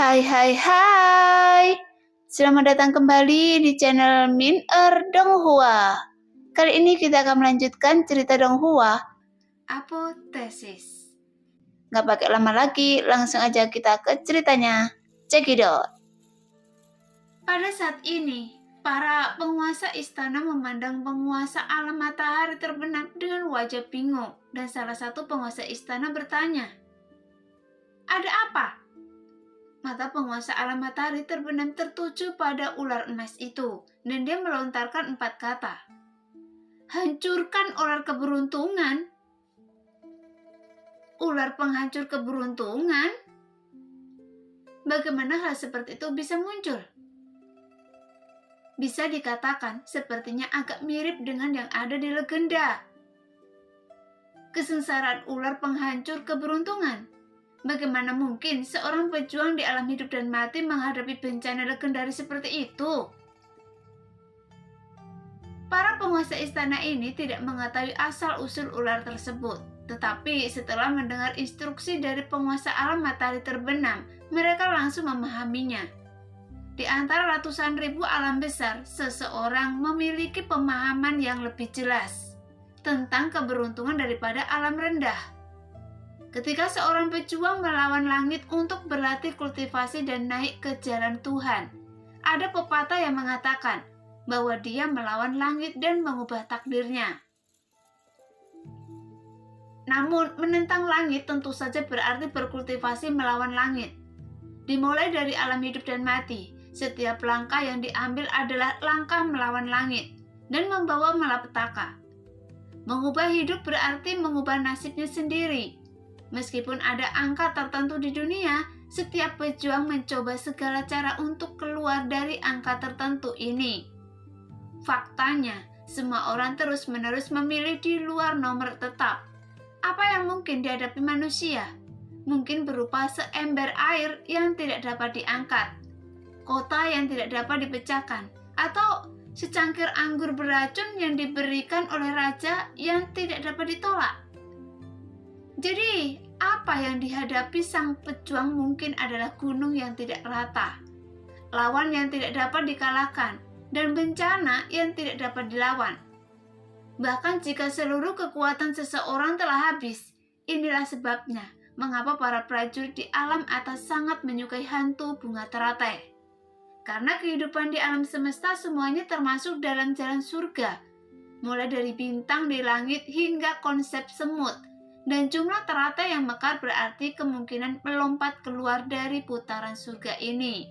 Hai hai hai. Selamat datang kembali di channel Min Donghua. Kali ini kita akan melanjutkan cerita Donghua, Apotesis. Gak pakai lama lagi, langsung aja kita ke ceritanya. Check it out. Pada saat ini, para penguasa istana memandang penguasa alam matahari terbenam dengan wajah bingung, dan salah satu penguasa istana bertanya, "Ada apa?" Mata penguasa alam matahari terbenam tertuju pada ular emas itu, dan dia melontarkan 4 kata. "Hancurkan ular keberuntungan." Ular penghancur keberuntungan? Bagaimana hal seperti itu bisa muncul? Bisa dikatakan sepertinya agak mirip dengan yang ada di legenda. Kesengsaraan ular penghancur keberuntungan. Bagaimana mungkin seorang pejuang di alam hidup dan mati menghadapi bencana legendaris seperti itu? Para penguasa istana ini tidak mengetahui asal-usul ular tersebut. Tetapi setelah mendengar instruksi dari penguasa alam matahari terbenam, mereka langsung memahaminya. Di antara ratusan ribu alam besar, seseorang memiliki pemahaman yang lebih jelas tentang keberuntungan daripada alam rendah. Ketika seorang pejuang melawan langit untuk berlatih kultivasi dan naik ke jalan Tuhan, ada pepatah yang mengatakan bahwa dia melawan langit dan mengubah takdirnya. Namun, menentang langit tentu saja berarti berkultivasi melawan langit. Dimulai dari alam hidup dan mati, setiap langkah yang diambil adalah langkah melawan langit dan membawa malapetaka. Mengubah hidup berarti mengubah nasibnya sendiri. Meskipun ada angka tertentu di dunia, setiap pejuang mencoba segala cara untuk keluar dari angka tertentu ini. Faktanya, semua orang terus-menerus memilih di luar nomor tetap. Apa yang mungkin dihadapi manusia? Mungkin berupa seember air yang tidak dapat diangkat, kota yang tidak dapat dipecahkan, atau secangkir anggur beracun yang diberikan oleh raja yang tidak dapat ditolak. Jadi, apa yang dihadapi sang pejuang mungkin adalah gunung yang tidak rata, lawan yang tidak dapat dikalahkan, dan bencana yang tidak dapat dilawan. Bahkan jika seluruh kekuatan seseorang telah habis, inilah sebabnya mengapa para prajurit di alam atas sangat menyukai hantu bunga teratai. Karena kehidupan di alam semesta semuanya termasuk dalam jalan surga, mulai dari bintang di langit hingga konsep semut, dan jumlah teratai yang mekar berarti kemungkinan melompat keluar dari putaran surga ini.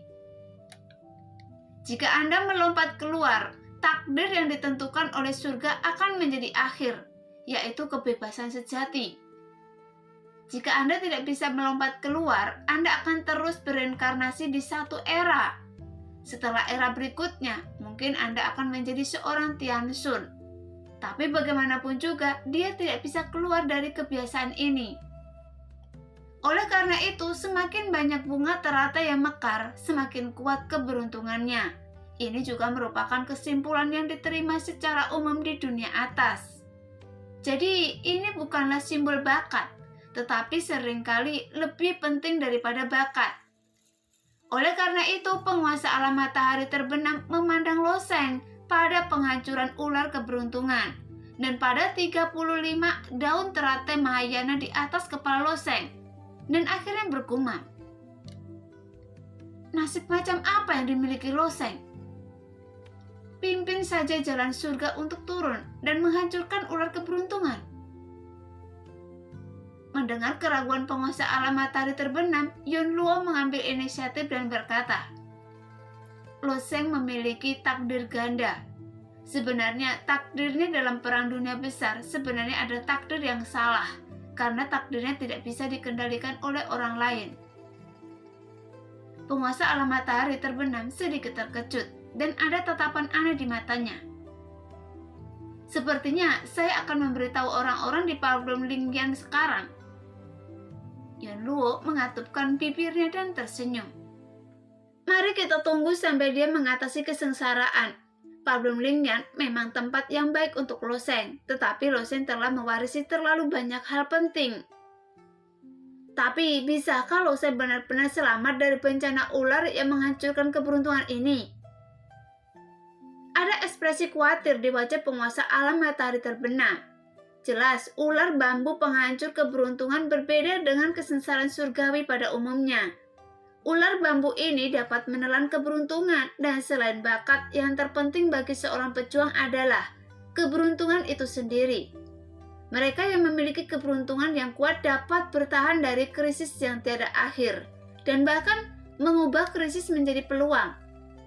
Jika Anda melompat keluar, takdir yang ditentukan oleh surga akan menjadi akhir, yaitu kebebasan sejati. Jika Anda tidak bisa melompat keluar, Anda akan terus bereinkarnasi di satu era. Setelah era berikutnya, mungkin Anda akan menjadi seorang Tianshun. Tapi bagaimanapun juga, dia tidak bisa keluar dari kebiasaan ini. Oleh karena itu, semakin banyak bunga teratai yang mekar, semakin kuat keberuntungannya. Ini juga merupakan kesimpulan yang diterima secara umum di dunia atas. Jadi, ini bukanlah simbol bakat, tetapi seringkali lebih penting daripada bakat. Oleh karena itu, penguasa alam matahari terbenam memandang loseng pada penghancuran ular keberuntungan, dan pada 35 daun teratai Mahayana di atas kepala loseng, dan akhirnya bergumam, nasib macam apa yang dimiliki loseng? Pimpin saja jalan surga untuk turun dan menghancurkan ular keberuntungan. Mendengar keraguan penguasa alam matahari terbenam, Yun Luo mengambil inisiatif dan berkata, "Loseng memiliki takdir ganda. Sebenarnya takdirnya dalam perang dunia besar sebenarnya ada takdir yang salah, karena takdirnya tidak bisa dikendalikan oleh orang lain." Penguasa alam matahari terbenam sedikit terkejut, dan ada tatapan aneh di matanya. "Sepertinya saya akan memberitahu orang-orang di Pavlov Lingyan sekarang." Yun Luo mengatupkan bibirnya dan tersenyum. Mari kita tunggu sampai dia mengatasi kesengsaraan. Pavlov Lingyan memang tempat yang baik untuk Loseng, tetapi Loseng telah mewarisi terlalu banyak hal penting. Tapi bisakah Loseng benar-benar selamat dari bencana ular yang menghancurkan keberuntungan ini? Ada ekspresi khawatir di wajah penguasa alam matahari terbenam. Jelas, ular bambu penghancur keberuntungan berbeda dengan kesengsaraan surgawi pada umumnya. Ular bambu ini dapat menelan keberuntungan, dan selain bakat, yang terpenting bagi seorang pejuang adalah keberuntungan itu sendiri. Mereka yang memiliki keberuntungan yang kuat dapat bertahan dari krisis yang tiada akhir, dan bahkan mengubah krisis menjadi peluang,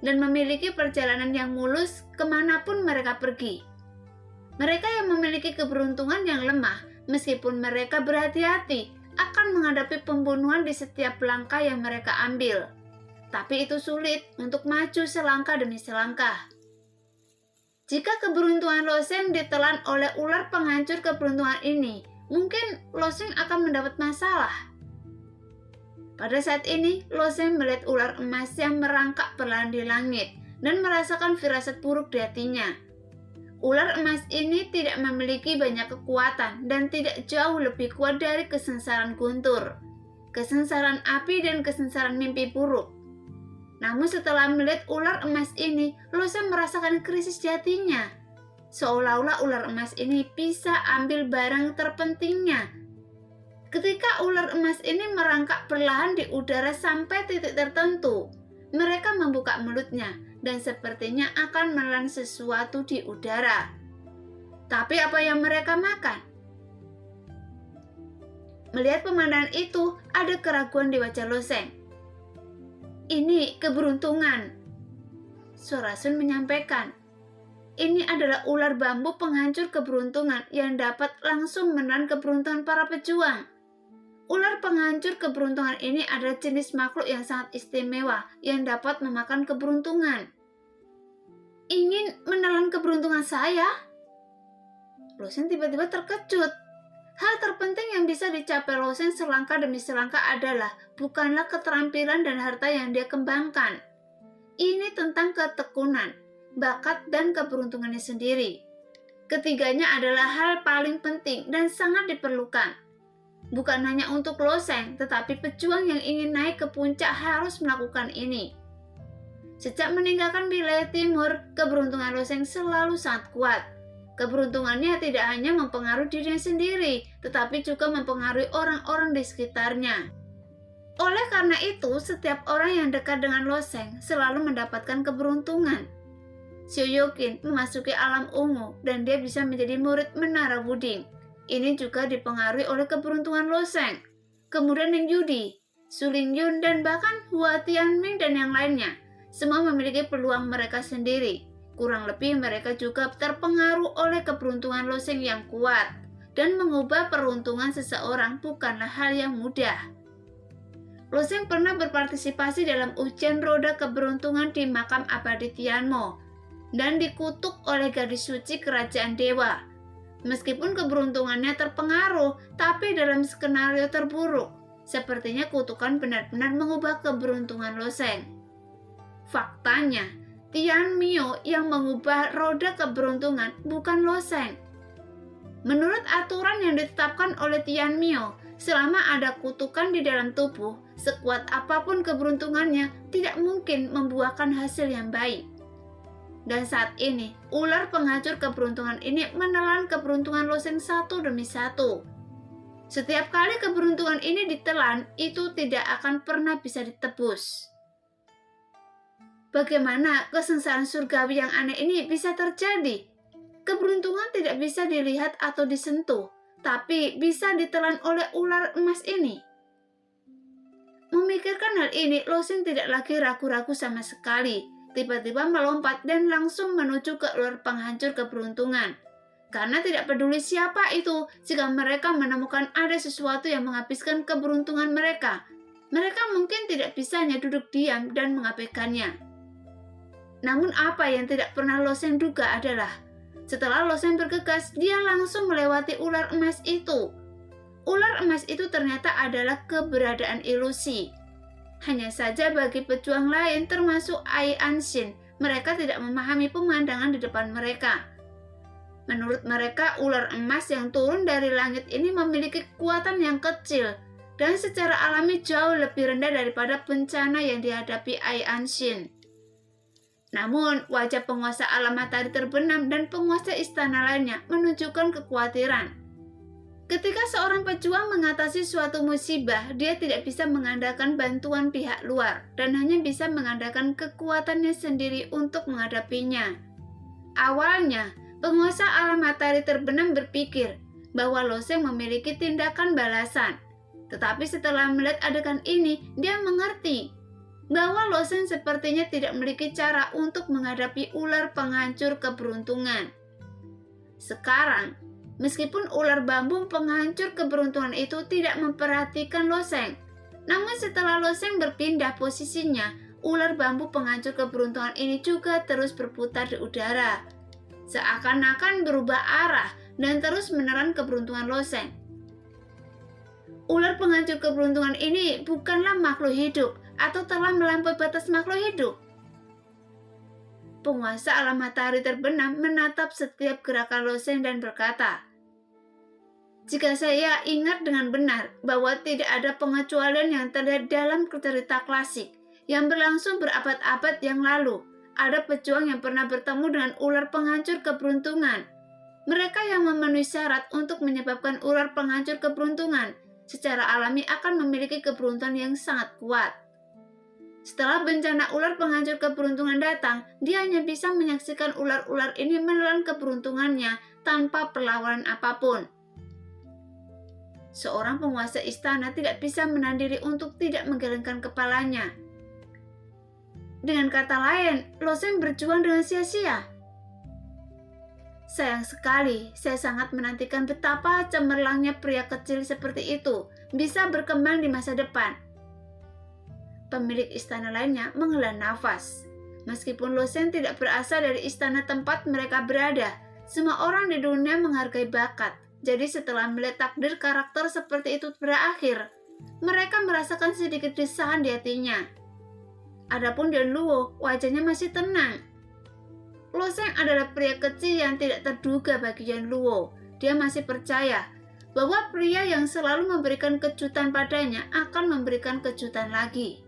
dan memiliki perjalanan yang mulus kemanapun mereka pergi. Mereka yang memiliki keberuntungan yang lemah, meskipun mereka berhati-hati, akan menghadapi pembunuhan di setiap langkah yang mereka ambil. Tapi itu sulit untuk maju selangkah demi selangkah. Jika keberuntungan Loseng ditelan oleh ular penghancur keberuntungan ini, mungkin Loseng akan mendapat masalah. Pada saat ini, Loseng melihat ular emas yang merangkak perlahan di langit dan merasakan firasat buruk di hatinya. Ular emas ini tidak memiliki banyak kekuatan dan tidak jauh lebih kuat dari kesengsaraan guntur, kesengsaraan api, dan kesengsaraan mimpi buruk. Namun setelah melihat ular emas ini, Loseng merasakan krisis di hatinya. Seolah-olah ular emas ini bisa ambil barang terpentingnya. Ketika ular emas ini merangkak perlahan di udara sampai titik tertentu, mereka membuka mulutnya dan sepertinya akan menelan sesuatu di udara. Tapi apa yang mereka makan? Melihat pemandangan itu, ada keraguan di wajah Loseng. Ini keberuntungan, Suara Sun menyampaikan. Ini adalah ular bambu penghancur keberuntungan yang dapat langsung menelan keberuntungan para pejuang. Ular penghancur keberuntungan ini adalah jenis makhluk yang sangat istimewa yang dapat memakan keberuntungan. Ingin menelan keberuntungan saya? Loseng tiba-tiba terkejut. Hal terpenting yang bisa dicapai Loseng selangkah demi selangkah adalah bukanlah keterampilan dan harta yang dia kembangkan. Ini tentang ketekunan, bakat, dan keberuntungannya sendiri. Ketiganya adalah hal paling penting dan sangat diperlukan. Bukan hanya untuk Loseng, tetapi pejuang yang ingin naik ke puncak harus melakukan ini. Sejak meninggalkan wilayah timur, keberuntungan Loseng selalu sangat kuat. Keberuntungannya tidak hanya mempengaruhi dirinya sendiri, tetapi juga mempengaruhi orang-orang di sekitarnya. Oleh karena itu, setiap orang yang dekat dengan Loseng selalu mendapatkan keberuntungan. Sioyokin memasuki alam ungu dan dia bisa menjadi murid Menara Wuding. Ini juga dipengaruhi oleh keberuntungan Loseng. Kemudian Ning Yudi, Su Lingyun, dan bahkan Hua Tianming dan yang lainnya, semua memiliki peluang mereka sendiri. Kurang lebih mereka juga terpengaruh oleh keberuntungan Loseng yang kuat, dan mengubah peruntungan seseorang bukanlah hal yang mudah. Loseng pernah berpartisipasi dalam ujian roda keberuntungan di makam abadi Tianmo dan dikutuk oleh gadis suci kerajaan dewa. Meskipun keberuntungannya terpengaruh, tapi dalam skenario terburuk, sepertinya kutukan benar-benar mengubah keberuntungan Loseng. Faktanya, Tianmio yang mengubah roda keberuntungan bukan Loseng. Menurut aturan yang ditetapkan oleh Tianmio, selama ada kutukan di dalam tubuh, sekuat apapun keberuntungannya tidak mungkin membuahkan hasil yang baik. Dan saat ini, ular penghancur keberuntungan ini menelan keberuntungan Loseng satu demi satu. Setiap kali keberuntungan ini ditelan, itu tidak akan pernah bisa ditebus. Bagaimana kesengsaraan surgawi yang aneh ini bisa terjadi? Keberuntungan tidak bisa dilihat atau disentuh, tapi bisa ditelan oleh ular emas ini. Memikirkan hal ini, Loseng tidak lagi ragu-ragu sama sekali. Tiba-tiba melompat dan langsung menuju ke ular penghancur keberuntungan. Karena tidak peduli siapa itu, jika mereka menemukan ada sesuatu yang menghabiskan keberuntungan mereka, mereka mungkin tidak bisa hanya duduk diam dan mengabaikannya. Namun apa yang tidak pernah Loseng duga adalah, setelah Loseng bergegas, dia langsung melewati ular emas itu. Ular emas itu ternyata adalah keberadaan ilusi. Hanya saja bagi pejuang lain termasuk Ai Anshin, mereka tidak memahami pemandangan di depan mereka. Menurut mereka, ular emas yang turun dari langit ini memiliki kekuatan yang kecil, dan secara alami jauh lebih rendah daripada bencana yang dihadapi Ai Anshin. Namun, wajah penguasa alam matahari terbenam dan penguasa istana lainnya menunjukkan kekhawatiran. Ketika seorang pejuang mengatasi suatu musibah, dia tidak bisa mengandalkan bantuan pihak luar dan hanya bisa mengandalkan kekuatannya sendiri untuk menghadapinya. Awalnya, penguasa alam matahari terbenam berpikir bahwa Loseng memiliki tindakan balasan. Tetapi setelah melihat adegan ini, dia mengerti bahwa Loseng sepertinya tidak memiliki cara untuk menghadapi ular penghancur keberuntungan. Sekarang, meskipun ular bambu penghancur keberuntungan itu tidak memperhatikan Loseng, namun setelah Loseng berpindah posisinya, ular bambu penghancur keberuntungan ini juga terus berputar di udara, seakan-akan berubah arah dan terus menelan keberuntungan Loseng. Ular penghancur keberuntungan ini bukanlah makhluk hidup atau telah melampaui batas makhluk hidup. Penguasa alam matahari terbenam menatap setiap gerakan Loseng dan berkata, "Jika saya ingat dengan benar bahwa tidak ada pengecualian yang terlihat dalam cerita klasik yang berlangsung berabad-abad yang lalu, ada pejuang yang pernah bertemu dengan ular penghancur keberuntungan. Mereka yang memenuhi syarat untuk menyebabkan ular penghancur keberuntungan secara alami akan memiliki keberuntungan yang sangat kuat. Setelah bencana ular penghancur keberuntungan datang, dia hanya bisa menyaksikan ular-ular ini menelan keberuntungannya tanpa perlawanan apapun." Seorang penguasa istana tidak bisa menahan diri untuk tidak menggelengkan kepalanya. Dengan kata lain, Loseng berjuang dengan sia-sia. Sayang sekali, saya sangat menantikan betapa cemerlangnya pria kecil seperti itu bisa berkembang di masa depan. Pemilik istana lainnya menghela nafas. Meskipun Loseng tidak berasal dari istana tempat mereka berada, semua orang di dunia menghargai bakat. Jadi setelah melihat takdir karakter seperti itu berakhir, mereka merasakan sedikit desahan di hatinya. Adapun Dian Luo, wajahnya masih tenang. Loseng adalah pria kecil yang tidak terduga bagi Dian Luo. Dia masih percaya bahwa pria yang selalu memberikan kejutan padanya akan memberikan kejutan lagi.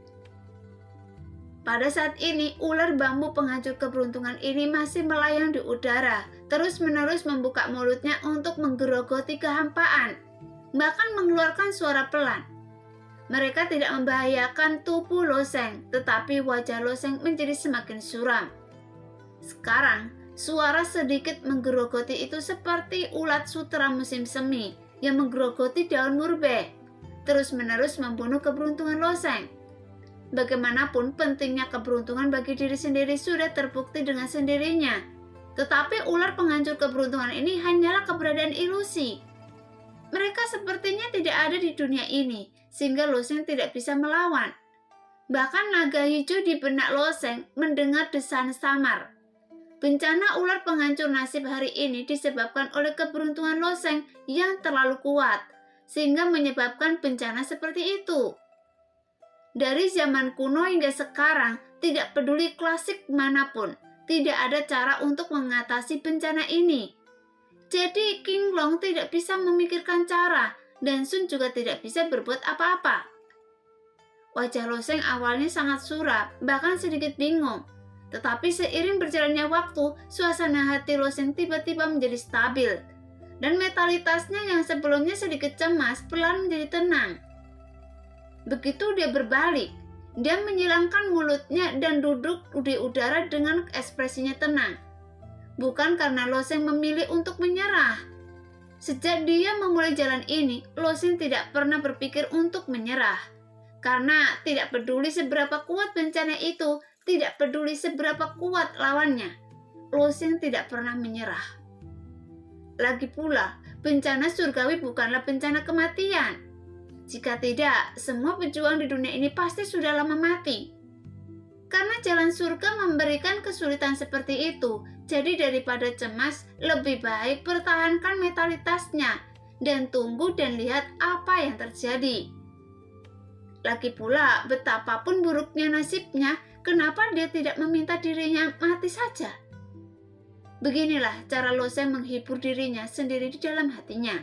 Pada saat ini, ular bambu penghancur keberuntungan ini masih melayang di udara, terus-menerus membuka mulutnya untuk menggerogoti kehampaan, bahkan mengeluarkan suara pelan. Mereka tidak membahayakan tubuh Loseng, tetapi wajah Loseng menjadi semakin suram. Sekarang, suara sedikit menggerogoti itu seperti ulat sutera musim semi yang menggerogoti daun murbe, terus-menerus membunuh keberuntungan Loseng. Bagaimanapun pentingnya keberuntungan bagi diri sendiri sudah terbukti dengan sendirinya. Tetapi ular penghancur keberuntungan ini hanyalah keberadaan ilusi. Mereka sepertinya tidak ada di dunia ini, sehingga Loseng tidak bisa melawan. Bahkan naga hijau di benak Loseng mendengar desahan samar. Bencana ular penghancur nasib hari ini disebabkan oleh keberuntungan Loseng yang terlalu kuat, sehingga menyebabkan bencana seperti itu. Dari zaman kuno hingga sekarang, tidak peduli klasik manapun, tidak ada cara untuk mengatasi bencana ini. Jadi King Long tidak bisa memikirkan cara, dan Sun juga tidak bisa berbuat apa-apa. Wajah Loseng awalnya sangat suram, bahkan sedikit bingung. Tetapi seiring berjalannya waktu, suasana hati Loseng tiba-tiba menjadi stabil, dan mentalitasnya yang sebelumnya sedikit cemas perlahan menjadi tenang. Begitu dia berbalik, dia menyilangkan mulutnya dan duduk di udara dengan ekspresinya tenang. Bukan karena Loseng memilih untuk menyerah. Sejak dia memulai jalan ini, Loseng tidak pernah berpikir untuk menyerah. Karena tidak peduli seberapa kuat bencana itu, tidak peduli seberapa kuat lawannya, Loseng tidak pernah menyerah. Lagi pula, bencana surgawi bukanlah bencana kematian. Jika tidak, semua pejuang di dunia ini pasti sudah lama mati. Karena jalan surga memberikan kesulitan seperti itu, jadi daripada cemas, lebih baik pertahankan mentalitasnya dan tunggu dan lihat apa yang terjadi. Lagi pula, betapapun buruknya nasibnya, kenapa dia tidak meminta dirinya mati saja? Beginilah cara Loseng menghibur dirinya sendiri di dalam hatinya.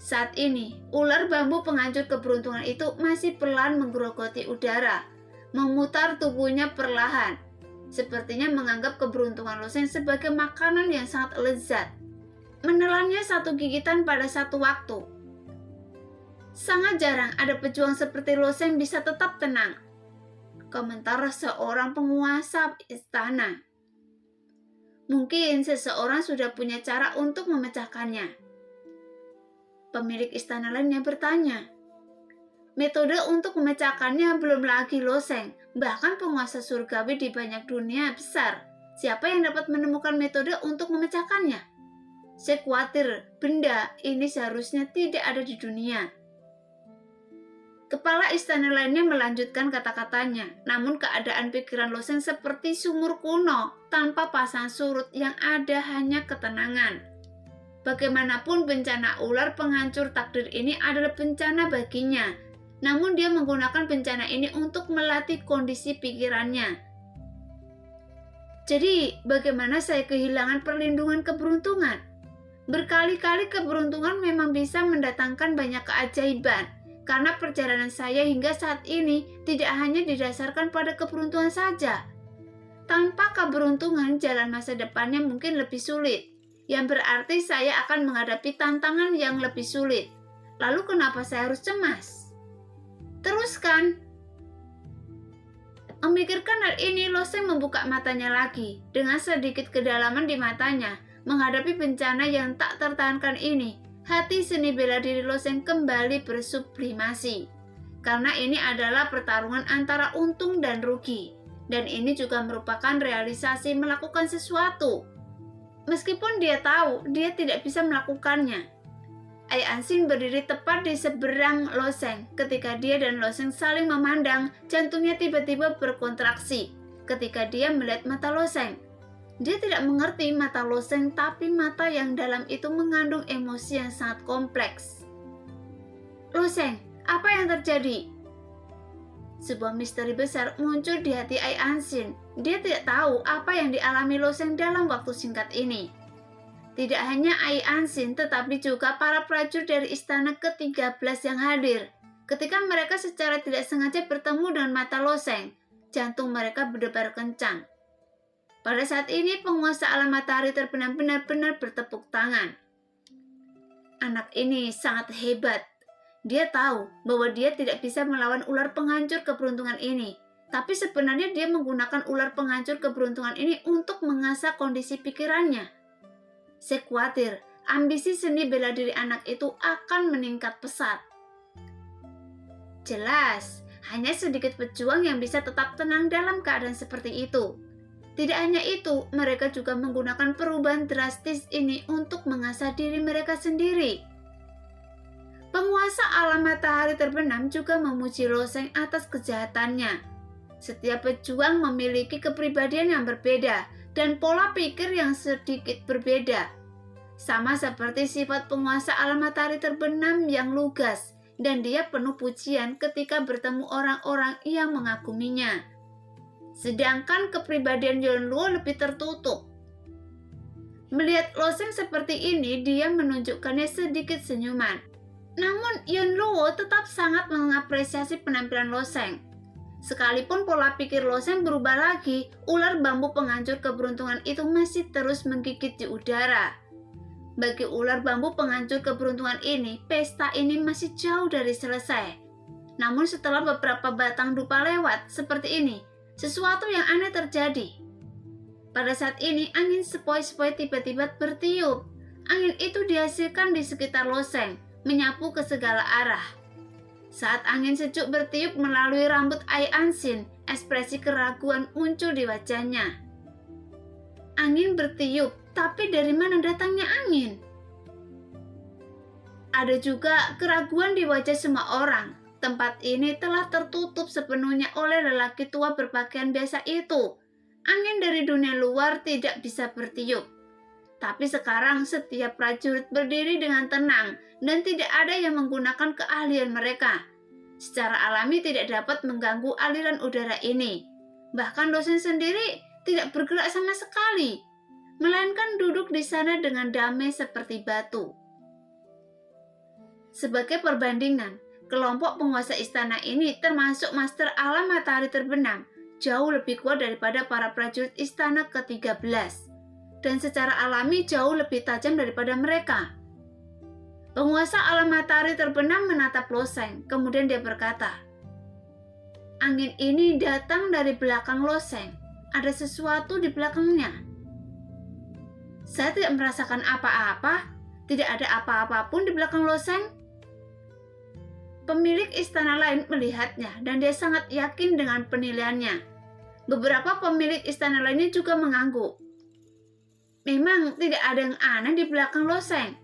Saat ini, ular bambu penghancur keberuntungan itu masih pelan menggerogoti udara, memutar tubuhnya perlahan. Sepertinya menganggap keberuntungan loseng sebagai makanan yang sangat lezat. Menelannya satu gigitan pada satu waktu. Sangat jarang ada pejuang seperti loseng bisa tetap tenang, komentar seorang penguasa istana. Mungkin seseorang sudah punya cara untuk memecahkannya. Pemilik istana lainnya bertanya. Metode untuk memecahkannya belum lagi loseng, bahkan penguasa surgawi di banyak dunia besar. Siapa yang dapat menemukan metode untuk memecahkannya? Saya khawatir benda ini seharusnya tidak ada di dunia. Kepala istana lainnya melanjutkan kata-katanya, namun keadaan pikiran loseng seperti sumur kuno, tanpa pasang surut yang ada hanya ketenangan. Bagaimanapun bencana ular penghancur takdir ini adalah bencana baginya, namun dia menggunakan bencana ini untuk melatih kondisi pikirannya. Jadi, bagaimana saya kehilangan perlindungan keberuntungan? Berkali-kali keberuntungan memang bisa mendatangkan banyak keajaiban, karena perjalanan saya hingga saat ini tidak hanya didasarkan pada keberuntungan saja. Tanpa keberuntungan, jalan masa depannya mungkin lebih sulit, yang berarti saya akan menghadapi tantangan yang lebih sulit. Lalu kenapa saya harus cemas? Teruskan. Memikirkan hal ini, loseng membuka matanya lagi. Dengan sedikit kedalaman di matanya, menghadapi bencana yang tak tertahankan ini, hati seni bela diri loseng kembali bersublimasi. Karena ini adalah pertarungan antara untung dan rugi. Dan ini juga merupakan realisasi melakukan sesuatu. Meskipun dia tahu dia tidak bisa melakukannya. Ai Ansin berdiri tepat di seberang loseng. Ketika dia dan loseng saling memandang, jantungnya tiba-tiba berkontraksi ketika dia melihat mata loseng. Dia tidak mengerti mata loseng, tapi mata yang dalam itu mengandung emosi yang sangat kompleks. Loseng, apa yang terjadi? Sebuah misteri besar muncul di hati Ai Ansin. Dia tidak tahu apa yang dialami loseng dalam waktu singkat ini. Tidak hanya Ai Ansin, tetapi juga para prajurit dari istana ke-13 yang hadir. Ketika mereka secara tidak sengaja bertemu dengan mata loseng, jantung mereka berdebar kencang. Pada saat ini, penguasa alam matahari terbenam benar-benar bertepuk tangan. Anak ini sangat hebat. Dia tahu bahwa dia tidak bisa melawan ular penghancur keberuntungan ini. Tapi sebenarnya dia menggunakan ular penghancur keberuntungan ini untuk mengasah kondisi pikirannya. Saya khawatir ambisi seni bela diri anak itu akan meningkat pesat. Jelas, hanya sedikit pejuang yang bisa tetap tenang dalam keadaan seperti itu. Tidak hanya itu, mereka juga menggunakan perubahan drastis ini untuk mengasah diri mereka sendiri. Penguasa alam matahari terbenam juga memuji loseng atas kejahatannya. Setiap pejuang memiliki kepribadian yang berbeda dan pola pikir yang sedikit berbeda. Sama seperti sifat penguasa alam matahari terbenam yang lugas, dan dia penuh pujian ketika bertemu orang-orang yang mengaguminya. Sedangkan kepribadian Yonluo lebih tertutup. Melihat loseng seperti ini, dia menunjukkannya sedikit senyuman. Namun Yonluo tetap sangat mengapresiasi penampilan loseng. Sekalipun pola pikir loseng berubah lagi, ular bambu penghancur keberuntungan itu masih terus menggigit di udara. Bagi ular bambu penghancur keberuntungan ini, pesta ini masih jauh dari selesai. Namun setelah beberapa batang dupa lewat seperti ini, sesuatu yang aneh terjadi. Pada saat ini, angin sepoi-sepoi tiba-tiba bertiup. Angin itu dihasilkan di sekitar loseng, menyapu ke segala arah. Saat angin sejuk bertiup melalui rambut Ai Ansin, ekspresi keraguan muncul di wajahnya. Angin bertiup, tapi dari mana datangnya angin? Ada juga keraguan di wajah semua orang. Tempat ini telah tertutup sepenuhnya oleh lelaki tua berpakaian biasa itu. Angin dari dunia luar tidak bisa bertiup. Tapi sekarang setiap prajurit berdiri dengan tenang dan tidak ada yang menggunakan keahlian mereka. Secara alami tidak dapat mengganggu aliran udara ini. Bahkan dosen sendiri tidak bergerak sama sekali, melainkan duduk di sana dengan damai seperti batu. Sebagai perbandingan, kelompok penguasa istana ini termasuk master alam matahari terbenam jauh lebih kuat daripada para prajurit istana ke-13 dan secara alami jauh lebih tajam daripada mereka. Penguasa alam matahari terbenam menatap Loseng, kemudian dia berkata, "Angin ini datang dari belakang Loseng. Ada sesuatu di belakangnya." "Saya tidak merasakan apa-apa. Tidak ada apa-apa pun di belakang Loseng." Pemilik istana lain melihatnya dan dia sangat yakin dengan penilaiannya. Beberapa pemilik istana lainnya juga mengangguk. "Memang tidak ada yang aneh di belakang Loseng."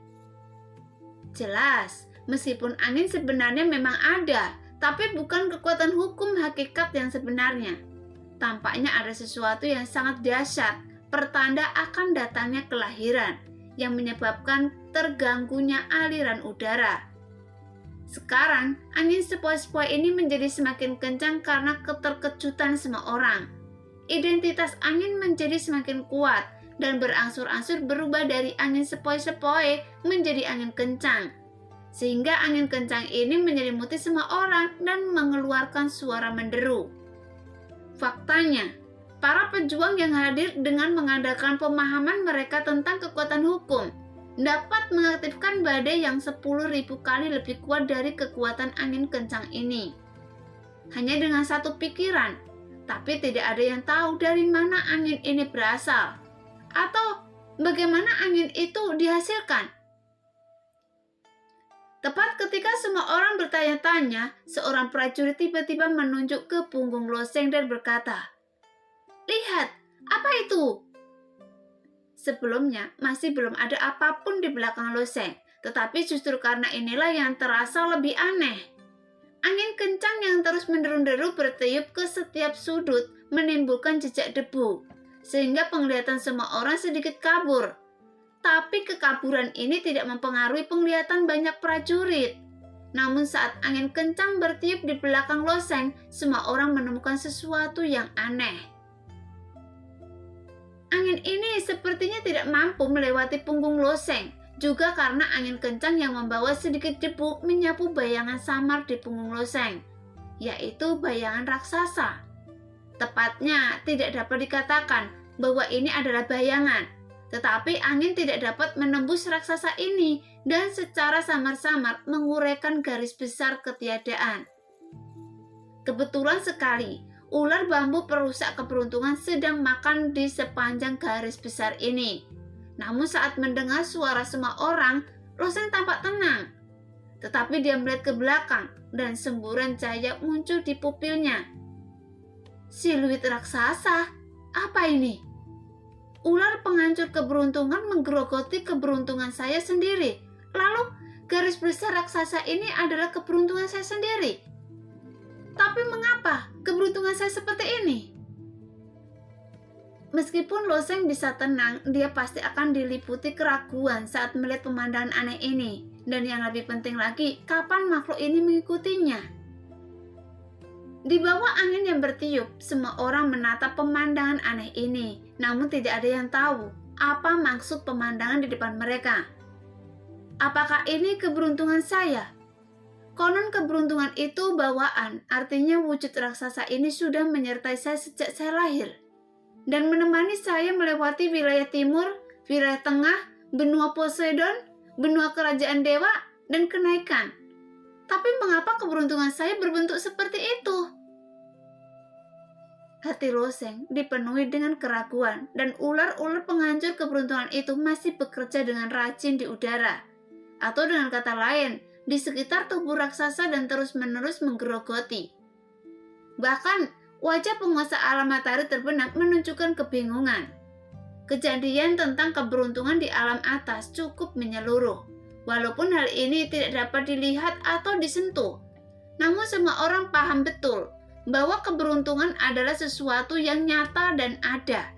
"Jelas, meskipun angin sebenarnya memang ada, tapi bukan kekuatan hukum hakikat yang sebenarnya. Tampaknya ada sesuatu yang sangat dahsyat, pertanda akan datangnya kelahiran, yang menyebabkan terganggunya aliran udara. Sekarang, angin sepoi-sepoi ini menjadi semakin kencang karena keterkejutan semua orang. Identitas angin menjadi semakin kuat dan berangsur-angsur berubah dari angin sepoi-sepoi menjadi angin kencang. Sehingga angin kencang ini menyelimuti semua orang dan mengeluarkan suara menderu. Faktanya, para pejuang yang hadir dengan mengandalkan pemahaman mereka tentang kekuatan hukum dapat mengaktifkan badai yang 10.000 kali lebih kuat dari kekuatan angin kencang ini. Hanya dengan satu pikiran, tapi tidak ada yang tahu dari mana angin ini berasal, atau bagaimana angin itu dihasilkan. Tepat ketika semua orang bertanya-tanya, seorang prajurit tiba-tiba menunjuk ke punggung Loseng dan berkata, "Lihat, apa itu?" Sebelumnya masih belum ada apapun di belakang Loseng, tetapi justru karena inilah yang terasa lebih aneh. Angin kencang yang terus menderu-deru bertiup ke setiap sudut menimbulkan jejak debu, sehingga penglihatan semua orang sedikit kabur. Tapi kekaburan ini tidak mempengaruhi penglihatan banyak prajurit. Namun saat angin kencang bertiup di belakang Loseng, semua orang menemukan sesuatu yang aneh. Angin ini sepertinya tidak mampu melewati punggung Loseng, juga karena angin kencang yang membawa sedikit debu menyapu bayangan samar di punggung Loseng, yaitu bayangan raksasa. Tepatnya tidak dapat dikatakan bahwa ini adalah bayangan, tetapi angin tidak dapat menembus raksasa ini dan secara samar-samar menguraikan garis besar ketiadaan. Kebetulan sekali, ular bambu perusak keberuntungan sedang makan di sepanjang garis besar ini. Namun saat mendengar suara semua orang, Loseng tampak tenang. Tetapi dia melihat ke belakang dan semburan cahaya muncul di pupilnya. Siluet raksasa, apa ini? Ular penghancur keberuntungan menggerogoti keberuntungan saya sendiri. Lalu garis besar raksasa ini adalah keberuntungan saya sendiri. Tapi mengapa keberuntungan saya seperti ini? Meskipun Loseng bisa tenang, dia pasti akan diliputi keraguan saat melihat pemandangan aneh ini. Dan yang lebih penting lagi, kapan makhluk ini mengikutinya? Di bawah angin yang bertiup, semua orang menatap pemandangan aneh ini. Namun tidak ada yang tahu apa maksud pemandangan di depan mereka. Apakah ini keberuntungan saya? Konon keberuntungan itu bawaan, artinya wujud raksasa ini sudah menyertai saya sejak saya lahir dan menemani saya melewati wilayah timur, wilayah tengah, benua Poseidon, benua kerajaan dewa, dan kenaikan. Tapi mengapa keberuntungan saya berbentuk seperti itu? Hati Loseng dipenuhi dengan keraguan dan ular-ular penghancur keberuntungan itu masih bekerja dengan rajin di udara. Atau dengan kata lain, di sekitar tubuh raksasa dan terus-menerus menggerogoti. Bahkan, wajah penguasa alam matahari terbenam menunjukkan kebingungan. Kejadian tentang keberuntungan di alam atas cukup menyeluruh. Walaupun hal ini tidak dapat dilihat atau disentuh, namun semua orang paham betul bahwa keberuntungan adalah sesuatu yang nyata dan ada,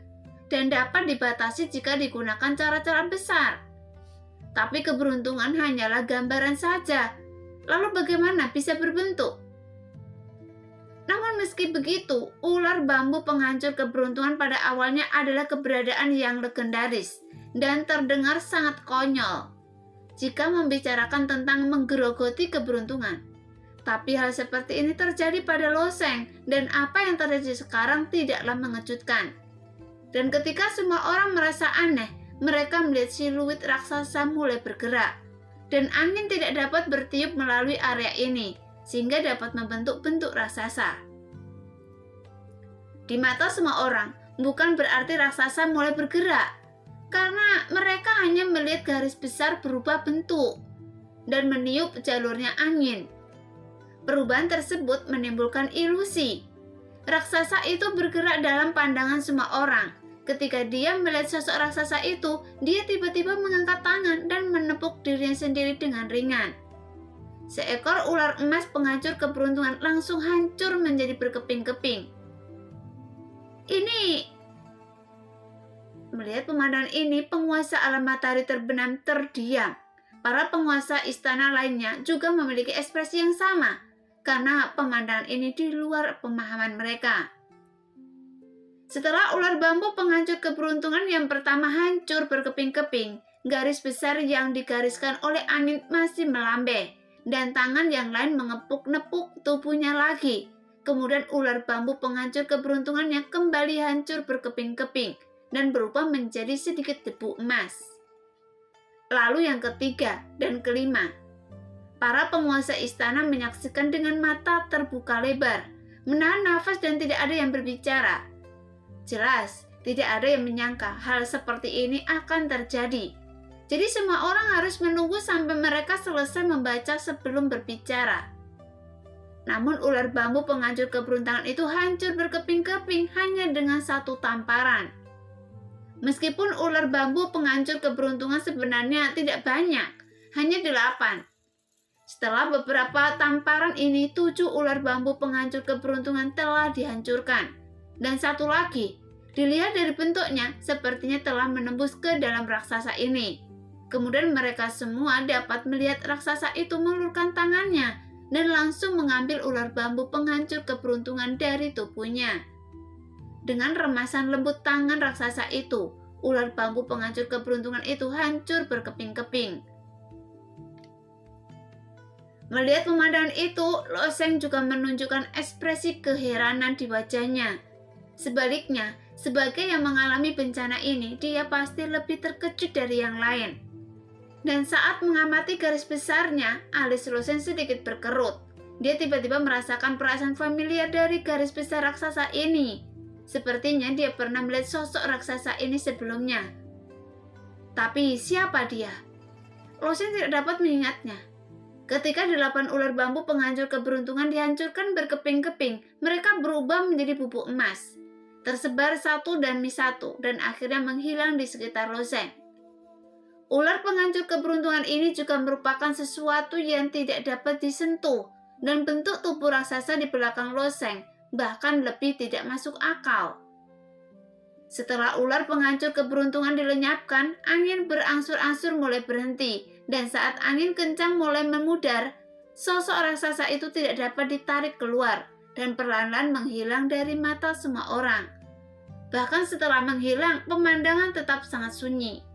dan dapat dibatasi jika digunakan cara-cara besar. Tapi keberuntungan hanyalah gambaran saja. Lalu bagaimana bisa berbentuk? Namun meski begitu, ular bambu penghancur keberuntungan pada awalnya adalah keberadaan yang legendaris dan terdengar sangat konyol. jika membicarakan tentang menggerogoti keberuntungan. Tapi hal seperti ini terjadi pada Loseng, dan apa yang terjadi sekarang tidaklah mengejutkan. Dan ketika semua orang merasa aneh, mereka melihat siluet raksasa mulai bergerak, dan angin tidak dapat bertiup melalui area ini, sehingga dapat membentuk bentuk raksasa. Di mata semua orang, bukan berarti raksasa mulai bergerak, karena mereka hanya melihat garis besar berubah bentuk dan meniup jalurnya angin. Perubahan tersebut menimbulkan ilusi. Raksasa itu bergerak dalam pandangan semua orang. Ketika dia melihat sosok raksasa itu, dia tiba-tiba mengangkat tangan dan menepuk dirinya sendiri dengan ringan. Seekor ular emas penghancur keberuntungan langsung hancur menjadi berkeping-keping. Melihat pemandangan ini, penguasa alam matahari terbenam terdiam. Para penguasa istana lainnya juga memiliki ekspresi yang sama, karena pemandangan ini di luar pemahaman mereka. Setelah ular bambu penghancur keberuntungan yang pertama hancur berkeping-keping, garis besar yang digariskan oleh angin masih melambai, dan tangan yang lain mengepuk-nepuk tubuhnya lagi. Kemudian ular bambu penghancur keberuntungannya kembali hancur berkeping-keping dan berubah menjadi sedikit debu emas. Lalu yang ketiga dan kelima, para penguasa istana menyaksikan dengan mata terbuka lebar, menahan nafas dan tidak ada yang berbicara. Jelas, tidak ada yang menyangka hal seperti ini akan terjadi. Jadi semua orang harus menunggu sampai mereka selesai membaca sebelum berbicara. Namun ular bambu penghancur keberuntungan itu hancur berkeping-keping hanya dengan satu tamparan. Meskipun ular bambu penghancur keberuntungan sebenarnya tidak banyak, hanya 8. Setelah beberapa tamparan ini, 7 ular bambu penghancur keberuntungan telah dihancurkan. Dan satu lagi, dilihat dari bentuknya, sepertinya telah menembus ke dalam raksasa ini. Kemudian mereka semua dapat melihat raksasa itu mengulurkan tangannya dan langsung mengambil ular bambu penghancur keberuntungan dari tubuhnya. Dengan remasan lembut tangan raksasa itu, ular bambu penghancur keberuntungan itu hancur berkeping-keping. Melihat pemandangan itu, Loseng juga menunjukkan ekspresi keheranan di wajahnya. Sebaliknya, sebagai yang mengalami bencana ini, dia pasti lebih terkejut dari yang lain. Dan saat mengamati garis besarnya, alis Loseng sedikit berkerut. Dia tiba-tiba merasakan perasaan familiar dari garis besar raksasa ini. Sepertinya dia pernah melihat sosok raksasa ini sebelumnya. Tapi siapa dia? Loseng tidak dapat mengingatnya. Ketika 8 ular bambu penghancur keberuntungan dihancurkan berkeping-keping, mereka berubah menjadi bubuk emas, tersebar satu demi satu, dan akhirnya menghilang di sekitar Loseng. Ular penghancur keberuntungan ini juga merupakan sesuatu yang tidak dapat disentuh, dan bentuk tubuh raksasa di belakang Loseng bahkan lebih tidak masuk akal. Setelah ular penghancur keberuntungan dilenyapkan, angin berangsur-angsur mulai berhenti, dan saat angin kencang mulai memudar, sosok raksasa itu tidak dapat ditarik keluar dan perlahan-lahan menghilang dari mata semua orang. Bahkan setelah menghilang, pemandangan tetap sangat sunyi.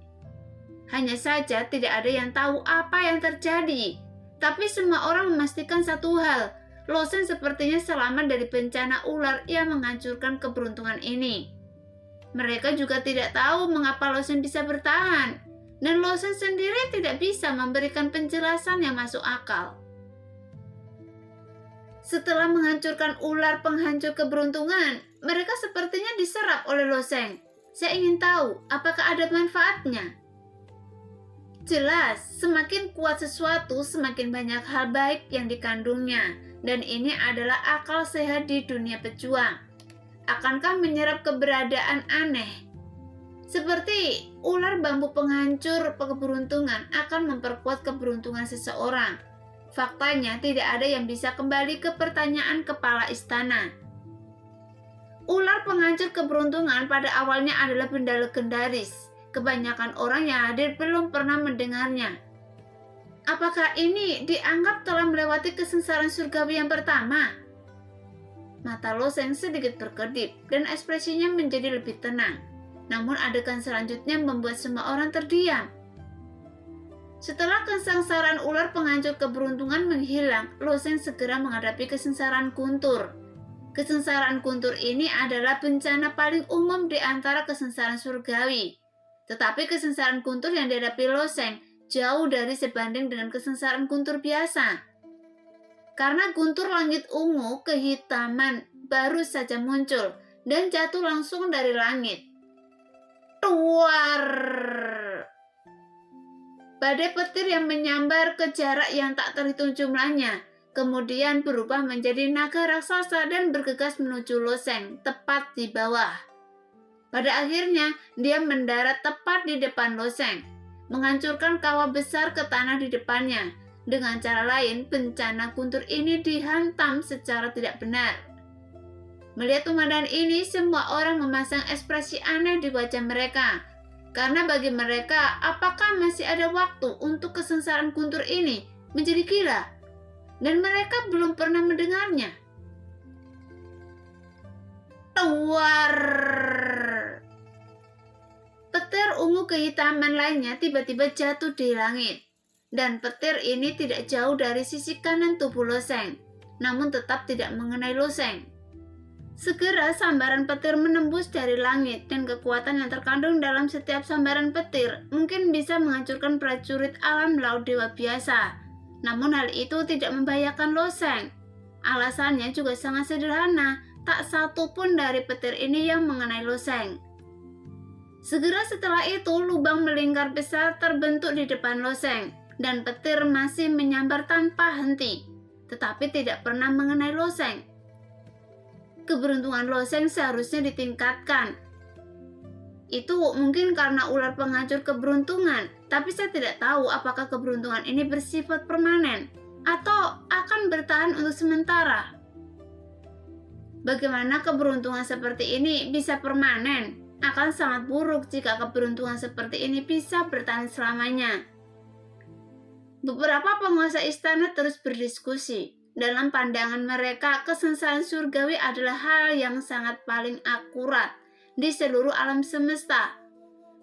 Hanya saja tidak ada yang tahu apa yang terjadi. Tapi semua orang memastikan satu hal, Loseng sepertinya selamat dari bencana ular yang menghancurkan keberuntungan ini. Mereka juga tidak tahu mengapa Loseng bisa bertahan, dan Loseng sendiri tidak bisa memberikan penjelasan yang masuk akal. Setelah menghancurkan ular penghancur keberuntungan, mereka sepertinya diserap oleh Loseng. Saya ingin tahu apakah ada manfaatnya. Jelas, semakin kuat sesuatu, semakin banyak hal baik yang dikandungnya, dan ini adalah akal sehat di dunia pejuang. Akankah menyerap keberadaan aneh? Seperti ular bambu penghancur keberuntungan akan memperkuat keberuntungan seseorang. Faktanya, tidak ada yang bisa kembali ke pertanyaan kepala istana. Ular penghancur keberuntungan pada awalnya adalah benda legendaris. Kebanyakan orang yang hadir belum pernah mendengarnya. Apakah ini dianggap telah melewati kesengsaraan surgawi yang pertama? Mata Loseng sedikit berkedip dan ekspresinya menjadi lebih tenang. Namun adegan selanjutnya membuat semua orang terdiam. Setelah kesengsaraan ular penghancur keberuntungan menghilang, Loseng segera menghadapi kesengsaraan guntur. Kesengsaraan guntur ini adalah bencana paling umum di antara kesengsaraan surgawi. Tetapi kesengsaraan guntur yang dihadapi Loseng jauh dari sebanding dengan kesengsaraan guntur biasa. Karena guntur langit ungu kehitaman baru saja muncul dan jatuh langsung dari langit. Tuar! Badai petir yang menyambar ke jarak yang tak terhitung jumlahnya, kemudian berubah menjadi naga raksasa dan bergegas menuju Loseng, tepat di bawah. Pada akhirnya, dia mendarat tepat di depan Loseng, menghancurkan kawah besar ke tanah di depannya. Dengan cara lain, bencana guntur ini dihantam secara tidak benar. Melihat pemandangan ini, semua orang memasang ekspresi aneh di wajah mereka. Karena bagi mereka, apakah masih ada waktu untuk kesengsaraan guntur ini menjadi gila? Dan mereka belum pernah mendengarnya. Tuar! Petir ungu kehitaman lainnya tiba-tiba jatuh di langit. Dan petir ini tidak jauh dari sisi kanan tubuh Loseng, namun tetap tidak mengenai Loseng. Segera sambaran petir menembus dari langit, dan kekuatan yang terkandung dalam setiap sambaran petir mungkin bisa menghancurkan prajurit alam laut dewa biasa. Namun hal itu tidak membahayakan Loseng. Alasannya juga sangat sederhana, tak satu pun dari petir ini yang mengenai Loseng. Segera setelah itu, lubang melingkar besar terbentuk di depan Loseng, dan petir masih menyambar tanpa henti, tetapi tidak pernah mengenai Loseng. Keberuntungan Loseng seharusnya ditingkatkan. Itu mungkin karena ular penghancur keberuntungan, tapi saya tidak tahu apakah keberuntungan ini bersifat permanen atau akan bertahan untuk sementara. Bagaimana keberuntungan seperti ini bisa permanen? Akan sangat buruk jika keberuntungan seperti ini bisa bertahan selamanya. Beberapa penguasa istana terus berdiskusi. Dalam pandangan mereka, kesengsaraan surgawi adalah hal yang sangat paling akurat di seluruh alam semesta.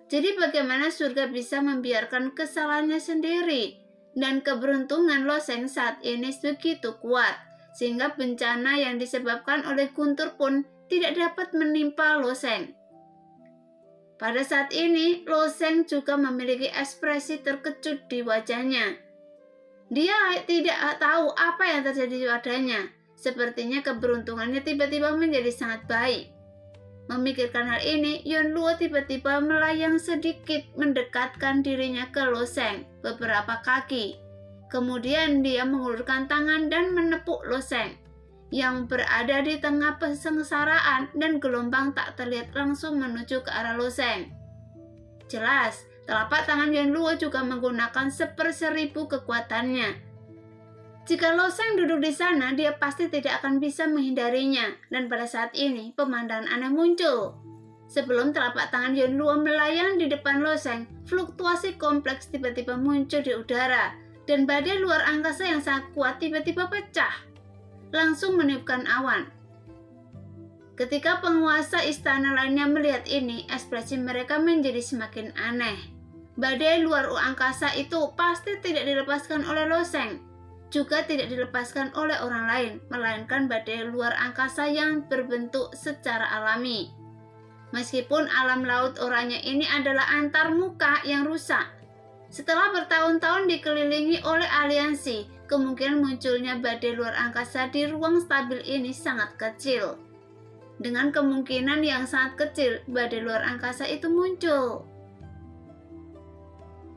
Jadi bagaimana surga bisa membiarkan kesalahannya sendiri? Dan keberuntungan Loseng saat ini begitu kuat, sehingga bencana yang disebabkan oleh guntur pun tidak dapat menimpa Loseng. Pada saat ini, Loseng juga memiliki ekspresi terkejut di wajahnya. Dia tidak tahu apa yang terjadi padanya. Sepertinya keberuntungannya tiba-tiba menjadi sangat baik. Memikirkan hal ini, Yonluo tiba-tiba melayang sedikit mendekatkan dirinya ke Loseng beberapa kaki. Kemudian dia mengulurkan tangan dan menepuk Loseng yang berada di tengah kesengsaraan, dan gelombang tak terlihat langsung menuju ke arah Loseng. Jelas, telapak tangan Yonluo juga menggunakan 1/1000 kekuatannya. Jika Loseng duduk di sana, dia pasti tidak akan bisa menghindarinya. Dan pada saat ini, pemandangan aneh muncul. Sebelum telapak tangan Yonluo melayang di depan Loseng, fluktuasi kompleks tiba-tiba muncul di udara, dan badai luar angkasa yang sangat kuat tiba-tiba pecah, langsung meniupkan awan. Ketika penguasa istana lainnya melihat ini, ekspresi mereka menjadi semakin aneh. Badai luar angkasa itu pasti tidak dilepaskan oleh Loseng, juga tidak dilepaskan oleh orang lain, melainkan badai luar angkasa yang berbentuk secara alami. Meskipun alam laut oranye ini adalah antarmuka yang rusak, setelah bertahun-tahun dikelilingi oleh aliansi, kemungkinan munculnya badai luar angkasa di ruang stabil ini sangat kecil. Dengan kemungkinan yang sangat kecil, badai luar angkasa itu muncul.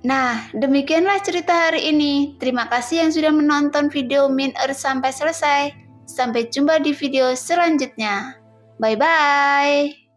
Nah, demikianlah cerita hari ini. Terima kasih yang sudah menonton video Min Earth sampai selesai. Sampai jumpa di video selanjutnya. Bye-bye.